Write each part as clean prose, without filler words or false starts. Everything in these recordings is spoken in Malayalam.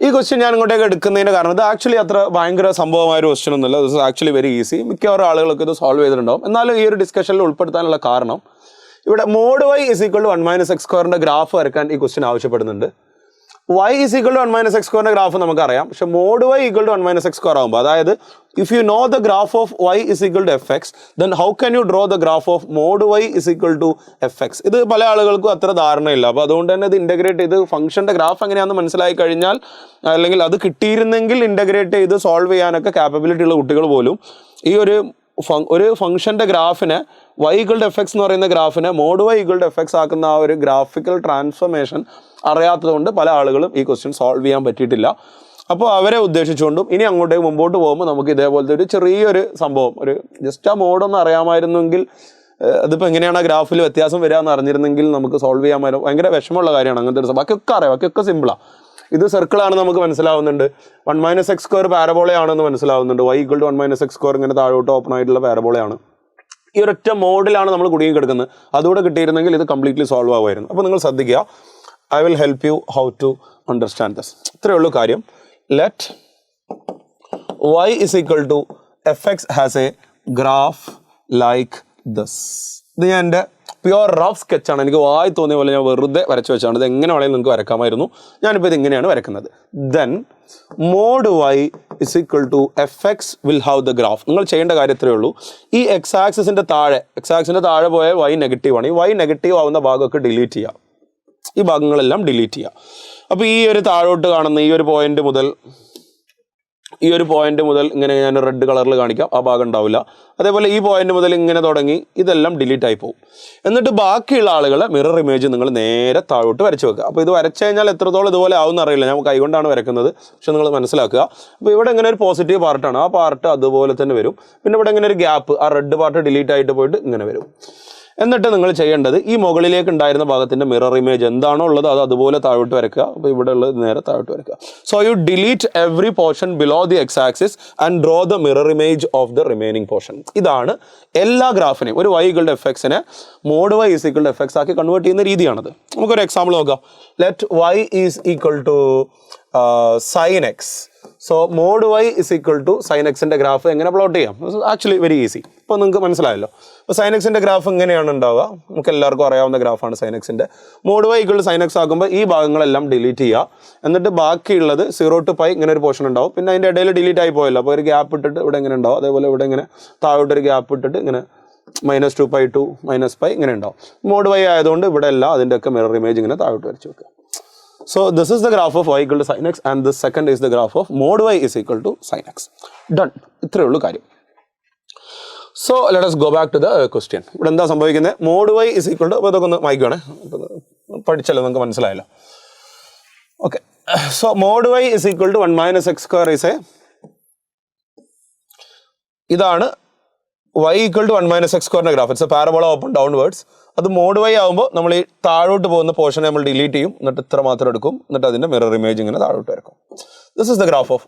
ഈ ക്വസ്റ്റ്യൻ ഞാൻ ഇങ്ങോട്ടേക്ക് എടുക്കുന്നതിൻ്റെ കാരണം ഇത് ആക്ച്വലി അത്ര ഭയങ്കര സംഭവമായ ഒരു ക്വസ്റ്റ്യൻ ഒന്നുമില്ല. This is actually very easy. മിക്കവാറും ആളുകൾക്ക് ഇത് സോൾവ് ചെയ്തിട്ടുണ്ടാവും. എന്നാലും ഈ ഒരു ഡിസ്കഷനിൽ ഉൾപ്പെടുത്താനുള്ള കാരണം ഇവിടെ മോഡ് y = 1 - x² ഗ്രാഫ് വരയ്ക്കാൻ ഈ ക്വസ്റ്റ്യൻ ആവശ്യപ്പെടുന്നുണ്ട്. y = 1 - x² ഗ്രാഫ് നമുക്കറിയാം. പക്ഷെ മോഡ് y = 1 - x² ആകുമ്പോൾ, അതായത് if you know the graph of y = fx, then how can you draw the graph of mod y = fx? ഇത് പല ആളുകൾക്കും അത്ര ധാരണയില്ല. അപ്പോൾ അതുകൊണ്ട് തന്നെ ഇത് ഇൻ്റഗ്രേറ്റ് ചെയ്ത് ഫംഗ്ഷൻ്റെ ഗ്രാഫ് എങ്ങനെയാണെന്ന് മനസ്സിലായി കഴിഞ്ഞാൽ, അല്ലെങ്കിൽ അത് കിട്ടിയിരുന്നെങ്കിൽ ഇൻ്റഗ്രേറ്റ് ചെയ്ത് സോൾവ് ചെയ്യാനൊക്കെ കാപ്പബിലിറ്റി ഉള്ള കുട്ടികൾ പോലും ഈ ഒരു ഫംഗ്ഷൻ്റെ ഗ്രാഫിനെ y = fx എന്ന് പറയുന്ന ഗ്രാഫിനെ മോഡ് y = fx ആക്കുന്ന ആ ഒരു ഗ്രാഫിക്കൽ ട്രാൻസ്ഫോർമേഷൻ അറിയാത്തതുകൊണ്ട് പല ആളുകളും ഈ ക്വസ്റ്റ്യൻ സോൾവ് ചെയ്യാൻ പറ്റിയിട്ടില്ല. അപ്പോൾ അവരെ ഉദ്ദേശിച്ചുകൊണ്ടും ഇനി അങ്ങോട്ടേക്ക് മുമ്പോട്ട് പോകുമ്പോൾ നമുക്ക് ഇതേപോലത്തെ ഒരു ചെറിയൊരു സംഭവം, ഒരു ജസ്റ്റ് ആ മോഡൊന്ന് അറിയാമായിരുന്നെങ്കിൽ, അതിപ്പോൾ എങ്ങനെയാണ് ആ ഗ്രാഫിൽ വ്യത്യാസം വരിക എന്ന് അറിഞ്ഞിരുന്നെങ്കിൽ നമുക്ക് സോൾവ് ചെയ്യാൻ ഭയങ്കര വിഷമമുള്ള കാര്യമാണ്. അങ്ങനത്തെ ഒരു ബാക്കിയൊക്കെ അറിയാം, ബാക്കിയൊക്കെ സിമ്പിളാണ്. ഇത് സർക്കിളാണ് നമുക്ക് മനസ്സിലാവുന്നുണ്ട്, 1 - x² പാരബോളയാണെന്ന് മനസ്സിലാവുന്നുണ്ട്, y = 1 - x² ഇങ്ങനെ താഴോട്ട് ഓപ്പൺ ആയിട്ടുള്ള പാരബോളയാണ്. ഈ ഒരൊറ്റ മോഡിലാണ് നമ്മൾ കുടുങ്ങി കിടക്കുന്നത്. അതുകൂടെ കിട്ടിയിരുന്നെങ്കിൽ ഇത് കംപ്ലീറ്റ്ലി സോൾവ് ആവുമായിരുന്നു. അപ്പോൾ നിങ്ങൾ ശ്രദ്ധിക്കുക, I will help you how to understand this. ഇത്രയേ ഉള്ളൂ കാര്യം. Let y = fx has a graph like this. ഇത് ഞാൻ എൻ്റെ പ്യുവർ റഫ് സ്കെച്ചാണ്. എനിക്ക് വായി തോന്നിയ പോലെ ഞാൻ വെറുതെ വരച്ച് വെച്ചാണ്. ഇത് എങ്ങനെ വേണമെങ്കിലും നിങ്ങൾക്ക് വരക്കാമായിരുന്നു. ഞാനിപ്പോൾ ഇത് ഇങ്ങനെയാണ് വരക്കുന്നത്. Then mod y = fx will have the graph. നിങ്ങൾ ചെയ്യേണ്ട കാര്യം ഇത്രയേ ഉള്ളൂ. ഈ എക്സ് ആക്സിൻ്റെ താഴെ പോയ y നെഗറ്റീവാണ്. ഈ y നെഗറ്റീവ് ആവുന്ന ഭാഗമൊക്കെ ഡിലീറ്റ് ചെയ്യുക. ഈ ഭാഗങ്ങളെല്ലാം ഡിലീറ്റ് ചെയ്യുക. അപ്പോൾ ഈ ഒരു താഴോട്ട് കാണുന്ന ഈ ഒരു പോയിന്റ് മുതൽ ഇങ്ങനെ ഞാൻ റെഡ് കളറിൽ കാണിക്കാം, ആ ഭാഗം ഉണ്ടാവില്ല. അതേപോലെ ഈ പോയിന്റ് മുതൽ ഇങ്ങനെ തുടങ്ങി ഇതെല്ലാം ഡിലീറ്റ് ആയി പോകും. എന്നിട്ട് ബാക്കിയുള്ള ആളുകളെ മിറർ ഇമേജ് നിങ്ങൾ നേരെ താഴോട്ട് വരച്ച് വെക്കുക. അപ്പോൾ ഇത് വരച്ച് കഴിഞ്ഞാൽ എത്രത്തോളം ഇതുപോലെ ആവും എന്നറിയില്ല, ഞാൻ കൈകൊണ്ടാണ് വരക്കുന്നത്. പക്ഷെ നിങ്ങൾ മനസ്സിലാക്കുക, അപ്പോൾ ഇവിടെ ഇങ്ങനെ ഒരു പോസിറ്റീവ് പാർട്ടാണ്, ആ പാർട്ട് അതുപോലെ തന്നെ വരും. പിന്നെ ഇവിടെ ഇങ്ങനെ ഒരു ഗ്യാപ്പ്, ആ റെഡ് പാർട്ട് ഡിലീറ്റ് ആയിട്ട് പോയിട്ട് ഇങ്ങനെ വരും. എന്നിട്ട് നിങ്ങൾ ചെയ്യേണ്ടത് ഈ മുകളിലേക്ക് ഉണ്ടായിരുന്ന ഭാഗത്തിൻ്റെ മിറർ ഇമേജ് എന്താണോ ഉള്ളത് അത് അതുപോലെ താഴോട്ട് വരയ്ക്കുക. അപ്പോൾ ഇവിടെ ഉള്ളത് നേരെ താഴോട്ട് വരയ്ക്കുക. So you delete every portion below the X axis and draw the mirror image of the remaining portion. ഇതാണ് എല്ലാ ഗ്രാഫിനെയും ഒരു y = fx mod y = fx ആക്കി കൺവേർട്ട് ചെയ്യുന്ന രീതിയാണത്. നമുക്കൊരു എക്സാമ്പിൾ നോക്കാം. Let y = sin x. So mod y = sin x graph എങ്ങനെ പ്ലോട്ട് ചെയ്യാം? Actually very easy. ഇപ്പോൾ നിങ്ങൾക്ക് മനസ്സിലായല്ലോ. അപ്പോൾ sin x ഗ്രാഫ് എങ്ങനെയാണ് ഉണ്ടാവുക? നമുക്ക് എല്ലാവർക്കും അറിയാവുന്ന ഗ്രാഫാണ് sin x. Mod y = sin x ആകുമ്പോൾ ഈ ഭാഗങ്ങളെല്ലാം ഡിലീറ്റ് ചെയ്യുക. എന്നിട്ട് ബാക്കിയുള്ളത് 0 to π ഇങ്ങനെ ഒരു പോർഷൻ ഉണ്ടാവും. പിന്നെ അതിൻ്റെ ഇടയിൽ ഡിലീറ്റ് ആയി പോയല്ലോ, അപ്പോൾ ഒരു ഗ്യാപ്പ് ഇട്ടിട്ട് ഇവിടെ ഇങ്ങനെ ഉണ്ടാവും. അതേപോലെ ഇവിടെ ഇങ്ങനെ താഴോട്ടൊരു ഗ്യാപ്പ് ഇട്ടിട്ട് ഇങ്ങനെ -2π to -π ഇങ്ങനെ ഉണ്ടാവും. മോഡ് y ആയതുകൊണ്ട് ഇവിടെ എല്ലാം അതിൻ്റെയൊക്കെ മിറർ ഇമേജ് ഇങ്ങനെ താഴോട്ട് വരച്ച് വെക്കുക. So this is the graph of y = sin x and this second is the graph of mod y = sin x. Done. ഇത്രയേ ഉള്ളൂ കാര്യം. So let us go back to the question. ഇവിടെ എന്താ സംഭവിക്കുന്നത്? mod y = അപ്പോൾ ഇതൊക്കെ ഒന്ന് വായിക്കുകയാണ്, പഠിച്ചല്ലോ, നിങ്ങൾക്ക് മനസ്സിലായല്ലോ. Okay, so mod y = 1 - x². ഇതാണ് y = 1 - x² graph. It's A parabola open downwards. അത് മോഡ് y ആകുമ്പോൾ നമ്മൾ ഈ താഴോട്ട് പോകുന്ന പോർഷനെ നമ്മൾ ഡിലീറ്റ് ചെയ്യും. എന്നിട്ട് ഇത്ര മാത്രം എടുക്കും. എന്നിട്ട് അതിൻ്റെ മിറർ ഇമേജ് ഇങ്ങനെ താഴോട്ട് വരക്കും. This is the graph of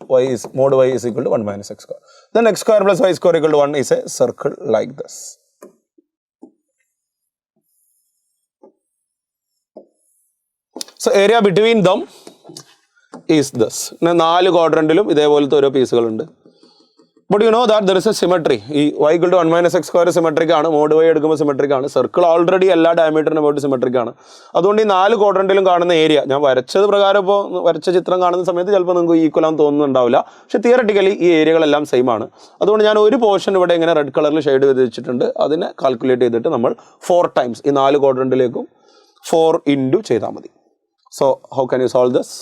mod y = 1 - x². Then x² + y² = 1 is a circle like this. So area between them is this. 4 ക്വാഡ്രന്റിലും ഇതേപോലത്തെ ഓരോ പീസുകളുണ്ട്. But you know that there is a symmetry. ഈ y = 1 - x² സിമെട്രിക് ആണ്, മോഡ് y എടുക്കുമ്പോൾ സിമെട്രിക് ആണ്. സർക്കിൾ ഓൾറെഡി എല്ലാ ഡയമീറ്ററിനും പോയിട്ട് സിമെട്രിക് ആണ്. അതുകൊണ്ട് ഈ 4 ക്വാഡ്രന്റിലും കാണുന്ന ഏരിയ ഞാൻ വരച്ചത് പ്രകാരം ഇപ്പോൾ വരച്ച ചിത്രം കാണുന്ന സമയത്ത് ചിലപ്പോൾ നിങ്ങൾക്ക് ഈക്വൽ ആണെന്ന് തോന്നുന്നുണ്ടാവില്ല. പക്ഷേ തിയററ്റിക്കലി ഈ ഏരിയകളെല്ലാം സെയിം ആണ്. അതുകൊണ്ട് ഞാൻ ഒരു പോർഷൻ ഇവിടെ ഇങ്ങനെ റെഡ് കളറിൽ ഷെയ്ഡ് ചെയ്ത് വെച്ചിട്ടുണ്ട്. അതിനെ കാൽക്കുലേറ്റ് ചെയ്തിട്ട് നമ്മൾ 4 ടൈംസ് ഈ 4 ക്വാഡ്രന്റിലേക്കും 4 ഇൻറ്റു ചെയ്താൽ മതി. So how can you solve this?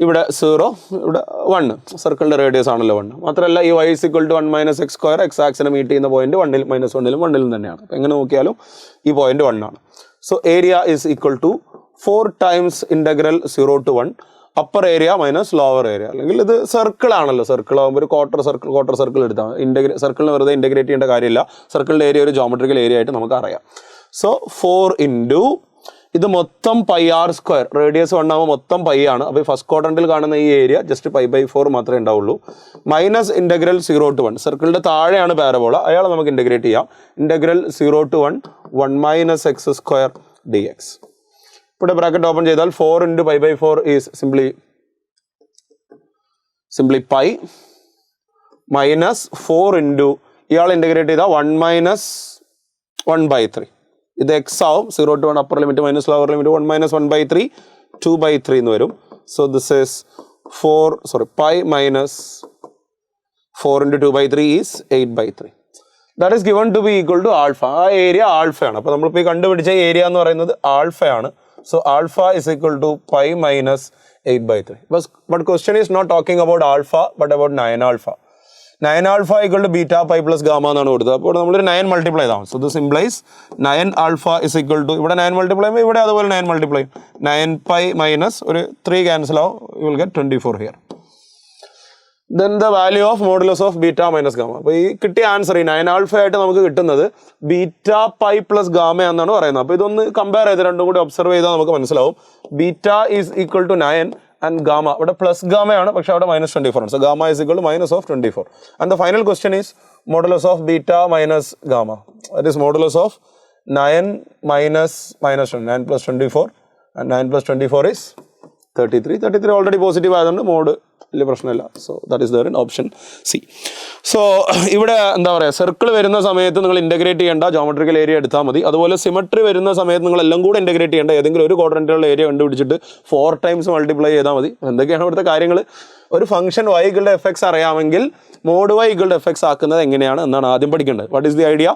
ഇവിടെ 0, ഇവിടെ 1, സർക്കിളിൻ്റെ റേഡിയസ് ആണല്ലോ 1. മാത്രമല്ല ഈ y = 1 - x², എക്സ് ആക്സിനെ മീറ്റ് ചെയ്യുന്ന പോയിന്റ് 1-ൽ -1-ലും തന്നെയാണ്. അപ്പോൾ എങ്ങനെ നോക്കിയാലും ഈ പോയിന്റ് 1 ആണ്. So area = 4 times integral 0 to 1 upper area minus lower area. അല്ലെങ്കിൽ ഇത് സർക്കിൾ ആണല്ലോ, സർക്കിൾ ആകുമ്പോൾ ഒരു ക്വാർട്ടർ സർക്കിൾ എടുത്താൽ സർക്കിളിന് വെറുതെ ഇൻ്റഗ്രേറ്റ് ചെയ്യേണ്ട കാര്യമില്ല. സർക്കിളിൻ്റെ ഏരിയ ഒരു ജോമെട്രിക്കൽ ഏരിയ ആയിട്ട് നമുക്ക് അറിയാം. സോ 4 ഇൻറ്റു ഇത് മൊത്തം πr², റേഡിയസ് 1 ആകുമ്പോൾ മൊത്തം π ആണ്. അപ്പോൾ ഈ ഫസ്റ്റ് ക്വാഡ്രന്റിൽ കാണുന്ന ഈ ഏരിയ ജസ്റ്റ് π/4 മാത്രമേ ഉണ്ടാവുള്ളൂ. മൈനസ് ഇൻ്റഗ്രൽ 0 to 1, സർക്കിളിൻ്റെ താഴെയാണ് പാരബോള, അയാളെ നമുക്ക് ഇൻ്റഗ്രേറ്റ് ചെയ്യാം. Integral 0 to 1 1 - x² dx. ഇവിടെ ബ്രാക്കറ്റ് ഓപ്പൺ ചെയ്താൽ 4 into pi by 4 is simply pi minus 4 into ഇയാൾ ഇൻ്റഗ്രേറ്റ് ചെയ്താൽ 1 minus 1/3. ഇത് x ആവും 0 to 1 upper limit minus lower limit 1 minus 1/3 2/3 എന്ന് വരും. So this is pi minus 4 into 2/3 is 8/3. That is given to be equal to alpha. ആ ഏരിയ ആൽഫയാണ്. അപ്പോൾ നമ്മളിപ്പോൾ ഈ കണ്ടുപിടിച്ച ഏരിയ എന്ന് പറയുന്നത് ആൽഫയാണ്. So alpha is equal to pi minus 8/3. But question is not talking about alpha but about 9 alpha. 9 alpha equal to beta pi plus gamma എന്നാണ് കൊടുത്തത്. അപ്പോൾ നമ്മളൊരു 9 മൾട്ടിപ്ലൈ ചെയ്താൽ so this implies 9 alpha is equal to ഇവിടെ 9 മൾട്ടിപ്ലൈ ചെയ്യുമ്പോൾ ഇവിടെ അതുപോലെ 9 മൾട്ടിപ്ലൈ 9 pi minus ഒരു 3 ക്യാൻസൽ ആവും. You will get 24 here. Then the value of modulus of beta minus gamma. അപ്പോൾ ഈ കിട്ടിയ ആൻസർ ഈ 9 alpha ആയിട്ട് നമുക്ക് കിട്ടുന്നത് ബീറ്റ പൈ പ്ലസ് ഗാമ എന്നാണ് പറയുന്നത്. അപ്പോൾ ഇതൊന്ന് കമ്പയർ ചെയ്ത് രണ്ടും കൂടി ഒബ്സർവ് ചെയ്താൽ നമുക്ക് മനസ്സിലാവും. Beta is equal to 9 and gamma ഇവിടെ പ്ലസ് ഗാമയാണ്, പക്ഷേ അവിടെ -24 ആണ്. So gamma is equal to -24. And the final question is modulus of beta minus gamma. That is modulus of 9 minus 9 plus 24 and 9 plus 24 is 33. 33 already positive ആയതുകൊണ്ട് മോഡ് വലിയ പ്രശ്നമില്ല. So that is there in option C. So ഇവിടെ എന്താ പറയുക, സർക്കിൾ വരുന്ന സമയത്ത് നിങ്ങൾ ഇൻ്റഗ്രേറ്റ് ചെയ്യേണ്ട ജോമെട്രിക്കൽ ഏരിയ എടുത്താൽ മതി. അതുപോലെ സിമട്രി വരുന്ന സമയത്ത് നിങ്ങൾ എല്ലാം കൂടെ ഇൻ്റഗ്രേറ്റ് ചെയ്യേണ്ട ഏതെങ്കിലും ഒരു ക്വാഡ്രന്റിലുള്ള ഏരിയ കണ്ടുപിടിച്ചിട്ട് 4 times മൾട്ടിപ്ലൈ ചെയ്താൽ മതി. എന്തൊക്കെയാണ് ഇവിടുത്തെ കാര്യങ്ങൾ? ഒരു ഫംഗ്ഷൻ y കളുടെ എഫക്ട്സ് അറിയാമെങ്കിൽ മോഡ് y കളുടെ എഫക്ട്സ് ആക്കുന്നത് എങ്ങനെയാണ് എന്നാണ് ആദ്യം പഠിക്കേണ്ടത്. What is the idea?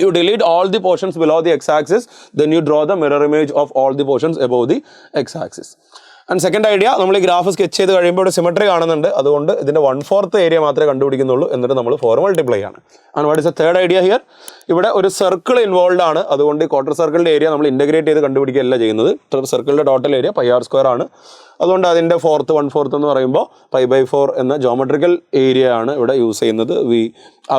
You delete all the portions below the x-axis, then you draw the mirror image of all the portions above the x-axis. And second idea, നമ്മൾ ഈ ഗ്രാഫ് സ്കെച്ച് ചെയ്ത് കഴിയുമ്പോൾ ഇവിടെ സിമട്രി കാണുന്നുണ്ട്, അതുകൊണ്ട് ഇതിൻ്റെ 1/4 ഏരിയ മാത്രമേ കണ്ടുപിടിക്കുന്നുള്ളൂ, എന്നിട്ട് നമ്മൾ 4 മൾട്ടിപ്ലൈ ആണ്. And what is the third idea here? ഇവിടെ ഒരു സർക്കിൾ ഇൻവോൾവ് ആണ്, അതുകൊണ്ട് ക്വാർട്ടർ സർക്കിളിൻ്റെ ഏരിയ നമ്മൾ ഇൻ്റഗ്രേറ്റ് ചെയ്ത് കണ്ടുപിടിക്കുകയല്ല ചെയ്യുന്നത്. സർക്കിളിൻ്റെ ടോട്ടൽ ഏരിയ πr² ആണ്, അതുകൊണ്ട് അതിൻ്റെ 1/4 എന്ന് പറയുമ്പോൾ π/4 എന്ന ജോമെട്രിക്കൽ ഏരിയ ആണ് ഇവിടെ യൂസ് ചെയ്യുന്നത്. We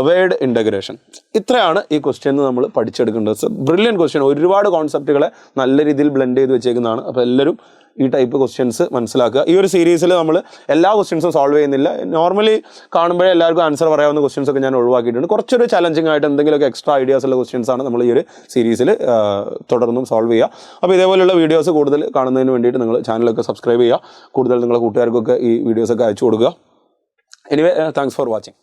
avoid integration. ഇത്രയാണ് ഈ ക്വസ്റ്റ്യൻ നമ്മൾ പഠിച്ചെടുക്കേണ്ടത്. ബ്രില്യൻ ക്വസ്റ്റ്യൻ, ഒരുപാട് കോൺസെപ്റ്റുകളെ നല്ല രീതിയിൽ ബ്ലെൻഡ് ചെയ്ത് വെച്ചേക്കുന്നതാണ്. അപ്പോൾ എല്ലാവരും ഈ ടൈപ്പ് ക്വസ്റ്റ്യൻസ് മനസ്സിലാക്കുക. ഈ ഒരു സീരീസിൽ നമ്മൾ എല്ലാ ക്വസ്റ്റ്യൻസും സോൾവ് ചെയ്യുന്നില്ല. നോർമലി കാണുമ്പോഴേ എല്ലാവർക്കും ആൻസർ പറയാവുന്ന ക്വസ്റ്റ്യൻസ് ഒക്കെ ഞാൻ ഒഴിവാക്കിയിട്ടുണ്ട്. കുറച്ചൊരു ചലഞ്ചിങ് ആയിട്ട് എന്തെങ്കിലുമൊക്കെ എക്സ്ട്രാ ഐഡിയാസ് ഉള്ള ക്വസ്റ്റ്യൻസ് ആണ് നമ്മൾ ഈ ഒരു സീരീസിൽ തുടർന്നും സോൾവ് ചെയ്യുക. അപ്പോൾ ഇതേപോലെയുള്ള വീഡിയോസ് കൂടുതൽ കാണുന്നതിന് വേണ്ടിയിട്ട് നിങ്ങൾ ചാനലൊക്കെ സബ്സ്ക്രൈബ് ചെയ്യുക. കൂടുതൽ നിങ്ങളുടെ കൂട്ടുകാർക്കൊക്കെ ഈ വീഡിയോസൊക്കെ അയച്ചു കൊടുക്കുക. Anyway, thanks for watching.